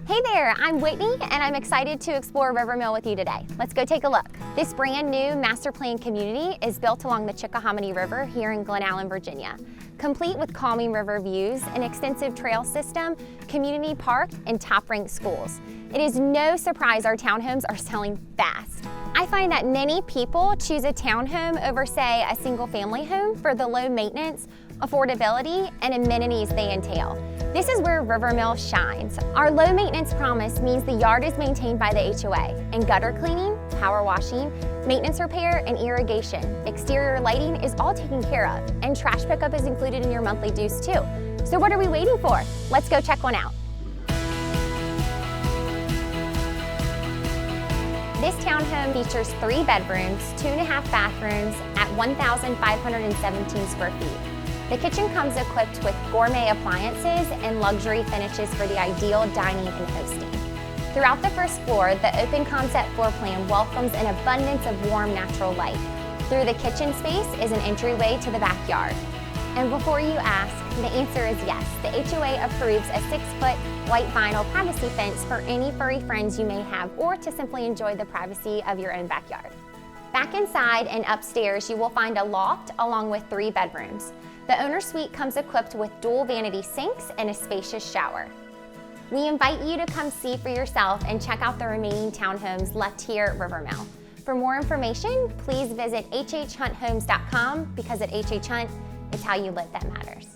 Hey there, I'm Whitney and I'm excited to explore River Mill with you today. Let's go take a look. This brand new master plan community is built along the Chickahominy River here in Glen Allen, Virginia. Complete with calming river views, an extensive trail system, community park, and top-ranked schools. It is no surprise our townhomes are selling fast. I find that many people choose a townhome over, say, a single-family home for the low maintenance, affordability, and amenities they entail. This is where River Mill shines. Our low maintenance promise means the yard is maintained by the HOA, and gutter cleaning, power washing, maintenance repair, and irrigation. Exterior lighting is all taken care of, and trash pickup is included in your monthly dues too. So what are we waiting for? Let's go check one out. This townhome features 3 bedrooms, 2.5 bathrooms at 1,517 square feet. The kitchen comes equipped with gourmet appliances and luxury finishes for the ideal dining and hosting. Throughout the first floor, the open concept floor plan welcomes an abundance of warm natural light. Through the kitchen space is an entryway to the backyard. And before you ask, the answer is yes. The HOA approves a 6-foot white vinyl privacy fence for any furry friends you may have, or to simply enjoy the privacy of your own backyard. Back inside and upstairs, you will find a loft along with 3 bedrooms. The owner suite comes equipped with dual vanity sinks and a spacious shower. We invite you to come see for yourself and check out the remaining townhomes left here at River Mill. For more information, please visit HHHunthomes.com, because at HHHunt, it's how you live that matters.